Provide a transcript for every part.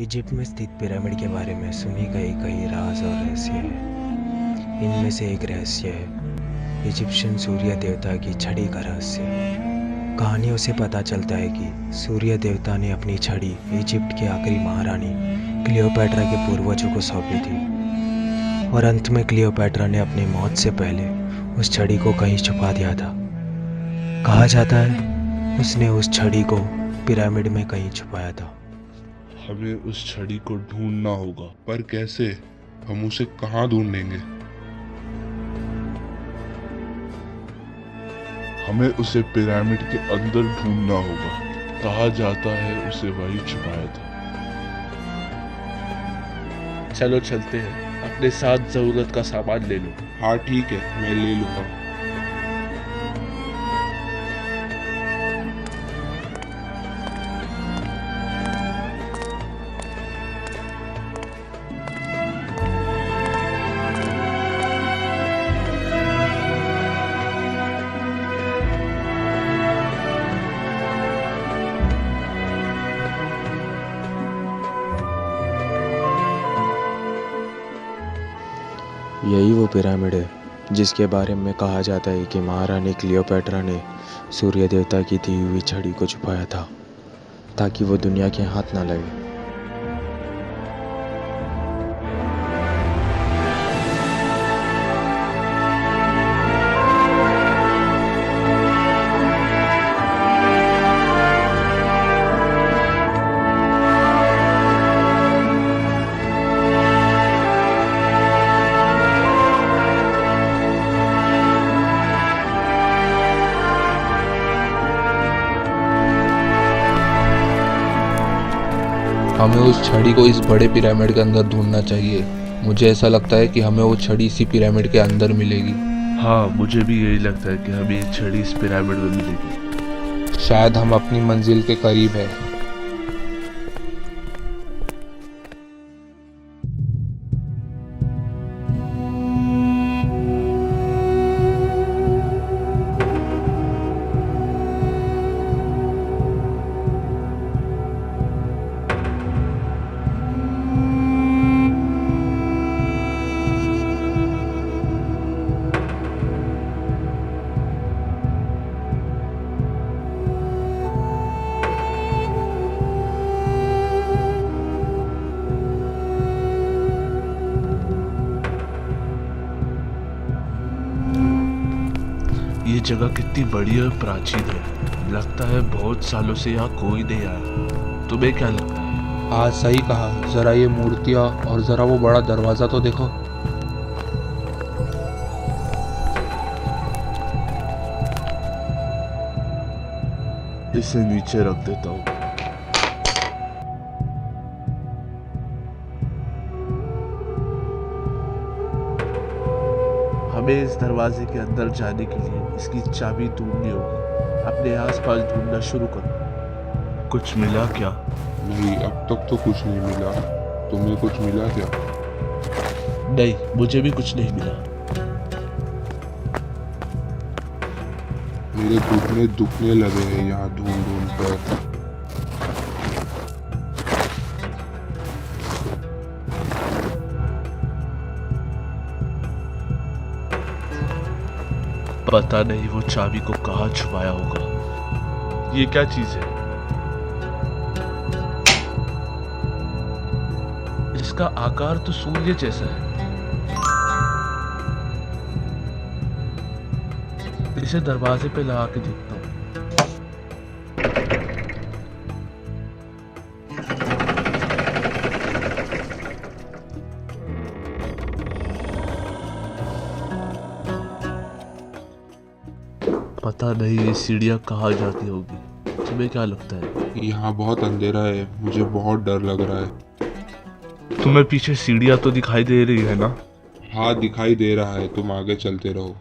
Egypt में स्थित pyramid के बारे में सुनी गई कई राज और रहस्य हैं। इनमें से एक रहस्य है इजिप्शियन सूर्य देवता की छड़ी का रहस्य। कहानियों से पता चलता है कि सूर्य देवता ने अपनी छड़ी इजिप्ट की आखिरी महारानी क्लियोपैट्रा के पूर्वजों को सौंपी थी और अंत में क्लियोपैट्रा ने अपनी मौत से पहले उस छड़ी को कहीं छुपा दिया था। कहा जाता है उसने उस छड़ी को पिरामिड में कहीं छुपाया था। हमें उस छड़ी को ढूंढना होगा, पर कैसे? हम उसे कहाँ ढूंढेंगे? हमें उसे पिरामिड के अंदर ढूंढना होगा। कहा जाता है उसे वही छुपाया था। चलो चलते हैं, अपने साथ जरूरत का सामान ले लो। हाँ ठीक है, मैं ले लूँगा। यही वो पिरामिड है जिसके बारे में कहा जाता है कि महारानी क्लियोपैट्रा ने सूर्य देवता की दी हुई छड़ी को छुपाया था ताकि वो दुनिया के हाथ ना लगे। हमें उस छड़ी को इस बड़े पिरामिड के अंदर ढूंढना चाहिए। मुझे ऐसा लगता है कि हमें वो छड़ी इसी पिरामिड के अंदर मिलेगी। हाँ, मुझे भी यही लगता है कि हमें ये छड़ी इस पिरामिड में मिलेगी। शायद हम अपनी मंजिल के करीब हैं। ये जगह कितनी बड़ी और प्राचीन है। लगता है बहुत सालों से यहाँ कोई नहीं आया। तुम्हें क्या लगता है? हाँ सही कहा। जरा ये मूर्तियाँ और जरा वो बड़ा दरवाजा तो देखो। इसे नीचे रख देता हूँ। हमें इस दरवाजे के अंदर जाने के लिए इसकी चाबी ढूंढनी होगी। अपने आसपास ढूंढना शुरू करो। कुछ मिला क्या? नहीं, अब तक तो कुछ नहीं मिला। तुम्हें कुछ मिला क्या? नहीं, मुझे भी कुछ नहीं मिला। मेरे घुटने दुखने लगे हैं यहाँ ढूंढ ढूंढ कर। पता नहीं वो चाबी को कहाँ छुपाया होगा। ये क्या चीज है? इसका आकार तो सूर्य जैसा है। इसे दरवाजे पे लगा के देखता हूँ। पता नहीं ये सीढ़ियाँ कहाँ जाती होगी। तुम्हें क्या लगता है? यहाँ बहुत अंधेरा है, मुझे बहुत डर लग रहा है। तुम्हें पीछे सीढ़ियाँ तो दिखाई दे रही है ना? हाँ दिखाई दे रहा है, तुम आगे चलते रहो।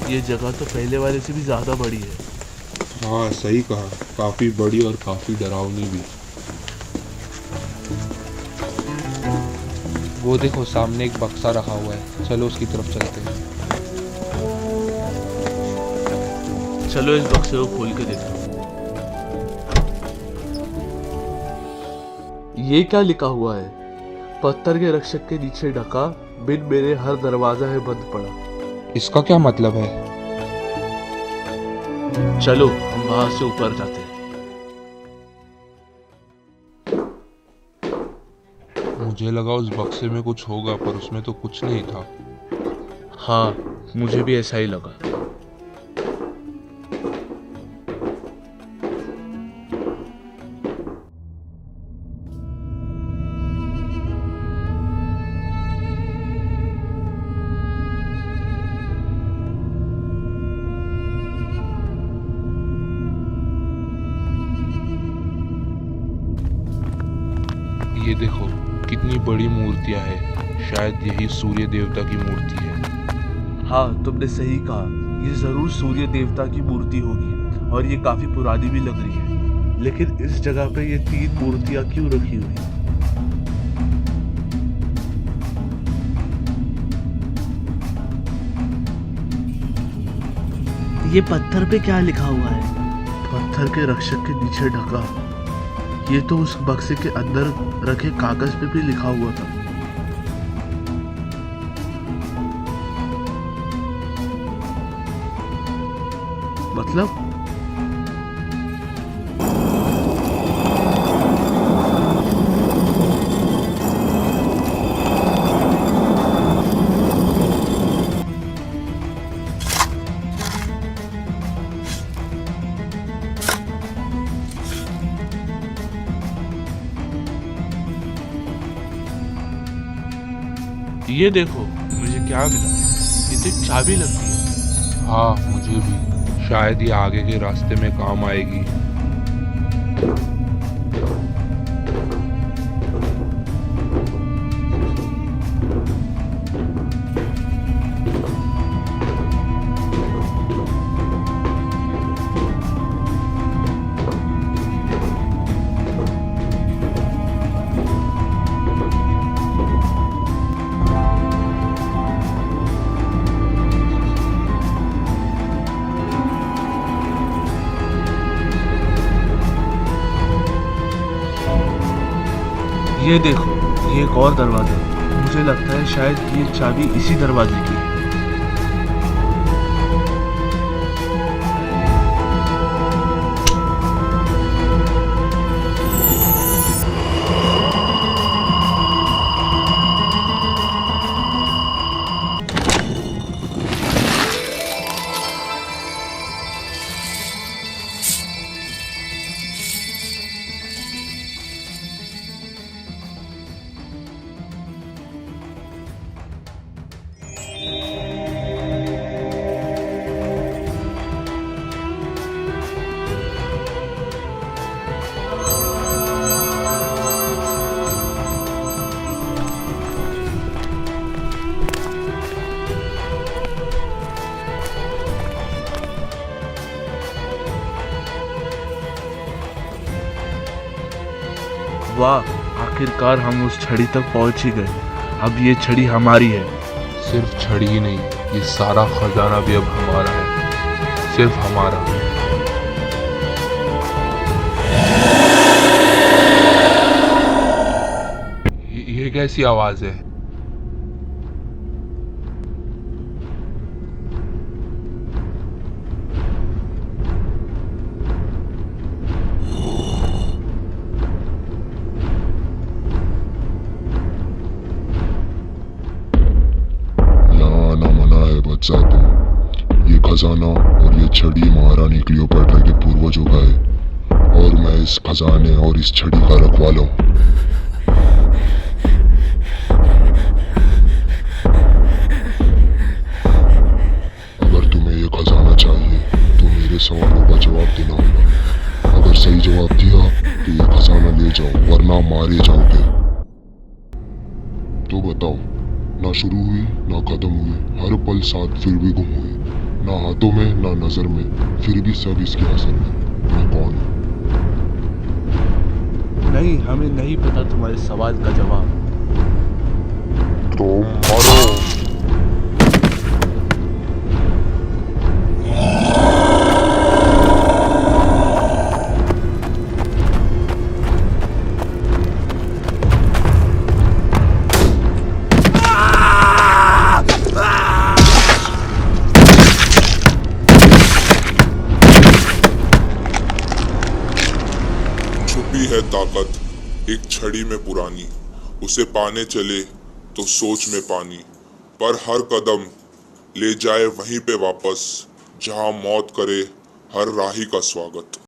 ये जगह तो पहले वाले से भी ज्यादा बड़ी है। हाँ सही कहा, काफी बड़ी और काफी डरावनी भी। वो देखो सामने एक बक्सा रखा हुआ है, चलो उसकी तरफ चलते हैं। चलो इस बक्से को खोल के देखते हैं। ये क्या लिखा हुआ है? पत्थर के रक्षक के नीचे ढका, बिन मेरे हर दरवाजा है बंद पड़ा। इसका क्या मतलब है? चलो हम वहां से ऊपर जाते हैं। मुझे लगा उस बक्से में कुछ होगा, पर उसमें तो कुछ नहीं था। हाँ, मुझे भी ऐसा ही लगा। ये देखो कितनी बड़ी मूर्तियां हैं, शायद यही सूर्य देवता की मूर्ति है। हाँ, तुमने सही कहा, ये जरूर सूर्य देवता की मूर्ति होगी और ये काफी पुरानी भी लग रही है। लेकिन इस जगह पे ये 3 मूर्तियां क्यों रखी हुई हैं? ये पत्थर पे क्या लिखा हुआ है? पत्थर के रक्षक के नीचे ढका। ये तो उस बक्से के अंदर रखे कागज पे भी लिखा हुआ था। मतलब ये देखो मुझे क्या मिला। ये तो एक चाबी लगती है। हाँ, मुझे भी। शायद ये आगे के रास्ते में काम आएगी। ये देखो, ये एक और दरवाजा है। मुझे लगता है शायद ये चाबी इसी दरवाजे की है। वाह, आखिरकार हम उस छड़ी तक पहुंच ही गए। अब ये छड़ी हमारी है। सिर्फ छड़ी ही नहीं, ये सारा खजाना भी अब हमारा है, सिर्फ हमारा। ये कैसी आवाज है? तो ये खजाना और ये छड़ी महारानी क्लियोपैट्रा के पूर्वजों का है और मैं इस खजाने और इस छड़ी का रखवाला हूँ। अगर तुम्हें ये खजाना चाहिए तो मेरे सवालों का जवाब देना होगा। अगर सही जवाब दिया तो ये खजाना ले जाओ, वरना मारे जाओगे। तो बताओ, ना शुरू हुई ना खत्म हुई, हर पल साथ फिर भी गुम हुई, ना हाथों में ना नजर में, फिर भी सब इसके असर में। मैं कौन हूँ? नहीं, हमें नहीं पता तुम्हारे सवाल का जवाब। तुम मरो। छुपी है ताकत एक छड़ी में पुरानी, उसे पाने चले तो सोच में पानी, पर हर कदम ले जाए वहीं पे वापस, जहां मौत करे हर राही का स्वागत।